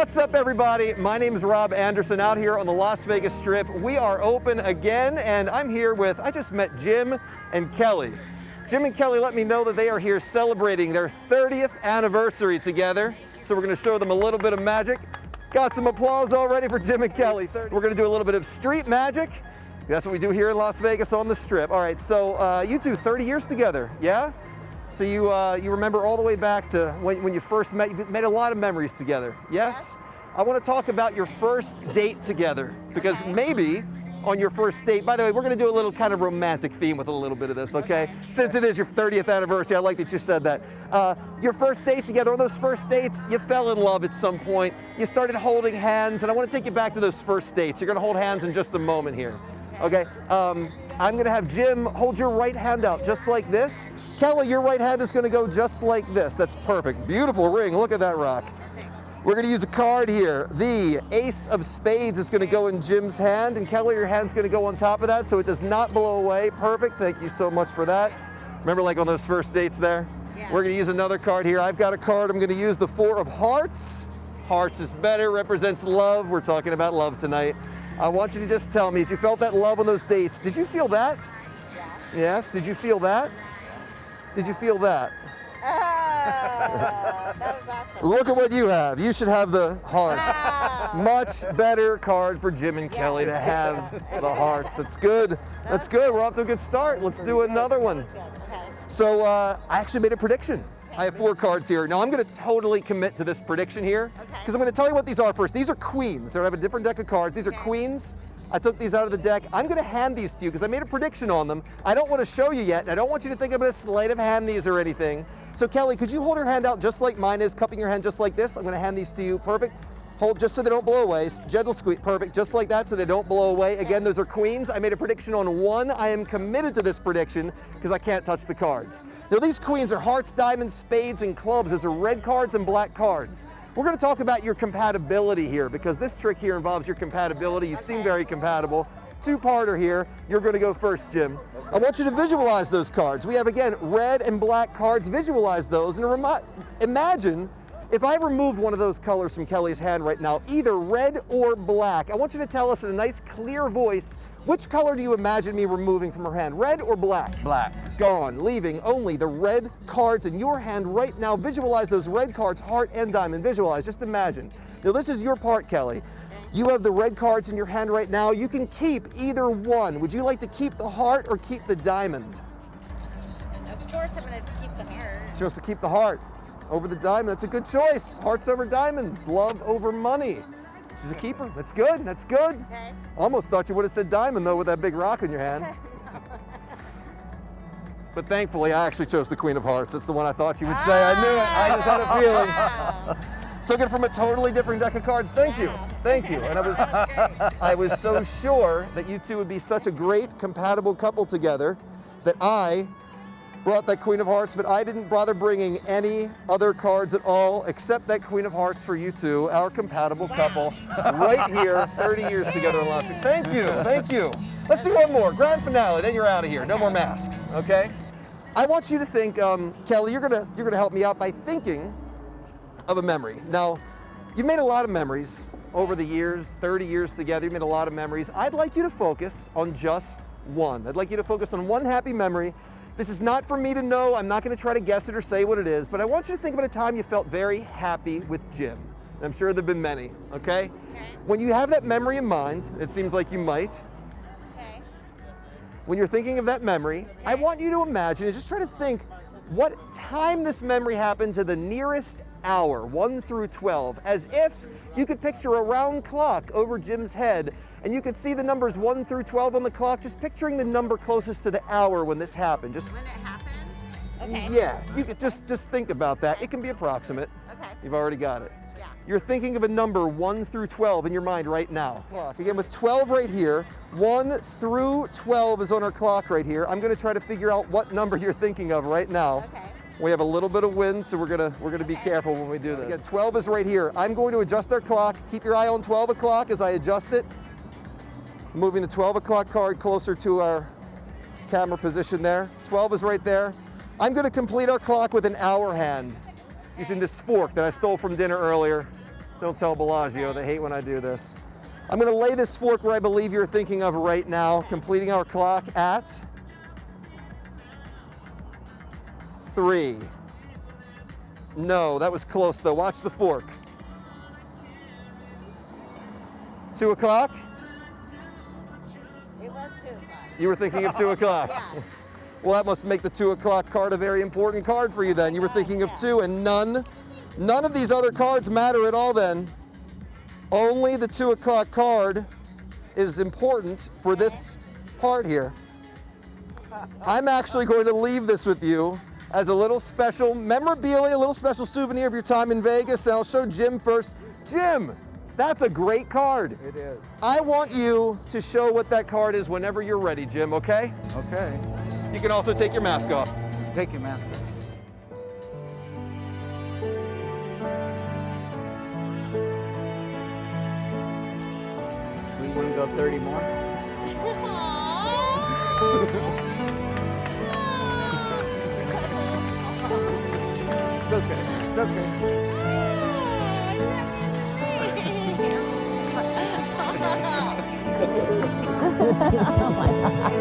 What's up, everybody? My name is Rob Anderson out here on the Las Vegas Strip. We are open again, and I'm here with, I just met Jim and Kelly. Jim and Kelly let me know that they are here celebrating their 30th anniversary together. So we're gonna show them a little bit of magic. Got some applause already for Jim and Kelly. We're gonna do a little bit of street magic. That's what we do here in Las Vegas on the Strip. All right, so you two, 30 years together, yeah? So you remember all the way back to when you first met. You've made a lot of memories together, yes? I want to talk about your first date together, because maybe on your first date, by the way, we're going to do a little kind of romantic theme with a little bit of this, okay? Since it is your 30th anniversary, I like that you said that. Your first date together, on those first dates, you fell in love at some point. You started holding hands, and I want to take you back to those first dates. You're going to hold hands in just a moment here, okay? I'm going to have Jim hold your right hand out just like this. Kelly, your right hand is going to go just like this. That's perfect. Beautiful ring. Look at that rock. We're going to use a card here. The Ace of Spades is going to go in Jim's hand, and Kelly, your hand's going to go on top of that so it does not blow away. Perfect. Thank you so much for that. Remember, like on those first dates there? Yeah. We're going to use another card here. I've got a card. I'm going to use the Four of Hearts. Hearts is better, represents love. We're talking about love tonight. I want you to just tell me, as you felt that love on those dates, did you feel that? Yeah. Yes. Did you feel that? Did you feel that? That was awesome. Look at what you have. You should have the hearts. Much better card for Jim and Kelly to have the hearts. That's good. That's good. We're off to a good start. Let's do another one. So I actually made a prediction. I have 4 cards here. Now I'm going to totally commit to this prediction here, because I'm going to tell you what these are first. These are queens. So I have a different deck of cards. These are queens. I took these out of the deck. I'm going to hand these to you because I made a prediction on them. I don't want to show you yet. I don't want you to think I'm going to sleight of hand these or anything. So Kelly, could you hold your hand out just like mine is, cupping your hand just like this? I'm going to hand these to you. Perfect. Hold just so they don't blow away. Gentle squeeze. Perfect. Just like that so they don't blow away. Again, those are queens. I made a prediction on 1. I am committed to this prediction because I can't touch the cards. Now these queens are hearts, diamonds, spades, and clubs. Those are red cards and black cards. We're going to talk about your compatibility here, because this trick here involves your compatibility. You seem very compatible. 2-parter here. You're going to go first, Jim. I want you to visualize those cards. We have, again, red and black cards. Visualize those and imagine if I removed one of those colors from Kelly's hand right now, either red or black. I want you to tell us in a nice, clear voice, which color do you imagine me removing from her hand? Red or black? Black. Gone, leaving only the red cards in your hand right now. Visualize those red cards, heart and diamond. Visualize, just imagine. Now this is your part, Kelly. You have the red cards in your hand right now. You can keep either one. Would you like to keep the heart or keep the diamond? Of course I'm going to keep the heart. She wants to keep the heart over the diamond. That's a good choice. Hearts over diamonds, love over money. She's a keeper. That's good. That's good. Okay. Almost thought you would have said diamond, though, with that big rock in your hand. But thankfully, I actually chose the Queen of Hearts. That's the one I thought you would say. I knew it. I just had a feeling. Wow. Took it from a totally different deck of cards. Thank you. Thank you. And I was so sure that you two would be such a great, compatible couple together that I brought that Queen of Hearts, but I didn't bother bringing any other cards at all except that Queen of Hearts for you two, our compatible couple, right here, 30 years together in Las Vegas. Thank you, thank you. Let's do one more, grand finale, then you're out of here. No more masks, okay? I want you to think, Kelly, you're gonna help me out by thinking of a memory. Now, you've made a lot of memories over the years, 30 years together, you've made a lot of memories. I'd like you to focus on just one. I'd like you to focus on one happy memory. This is not for me to know. I'm not going to try to guess it or say what it is, but I want you to think about a time you felt very happy with Jim. And I'm sure there have been many, okay? When you have that memory in mind, it seems like you might. Okay. When you're thinking of that memory, I want you to imagine and just try to think what time this memory happened to the nearest hour, 1 through 12, as if you could picture a round clock over Jim's head and you could see the numbers 1 through 12 on the clock, just picturing the number closest to the hour when this happened. Just When it happened? Okay. yeah, you could just think about that. It can be approximate. Okay. You've already got it. Yeah. You're thinking of a number 1 through 12 in your mind right now. Again, with 12 right here, 1 through 12 is on our clock right here. I'm going to try to figure out what number you're thinking of right now. Okay. We have a little bit of wind, so we're gonna be careful when we do this. Again, 12 is right here. I'm going to adjust our clock. Keep your eye on 12 o'clock as I adjust it. Moving the 12 o'clock card closer to our camera position there. 12 is right there. I'm going to complete our clock with an hour hand using this fork that I stole from dinner earlier. Don't tell Bellagio, they hate when I do this. I'm gonna lay this fork where I believe you're thinking of right now, completing our clock at 3. No, that was close though. Watch the fork. 2 o'clock? It was 2 o'clock. You were thinking of 2 o'clock. Yeah. Well, that must make the 2 o'clock card a very important card for you then. You were thinking of 2 and none of these other cards matter at all then. Only the 2 o'clock card is important for this part here. I'm actually going to leave this with you as a little special memorabilia, a little special souvenir of your time in Vegas, and I'll show Jim first. Jim, that's a great card. It is. I want you to show what that card is whenever you're ready, Jim, okay? Okay. You can also take your mask off. Take your mask off. We want to go 30 more? It's okay. It's okay. Oh my God.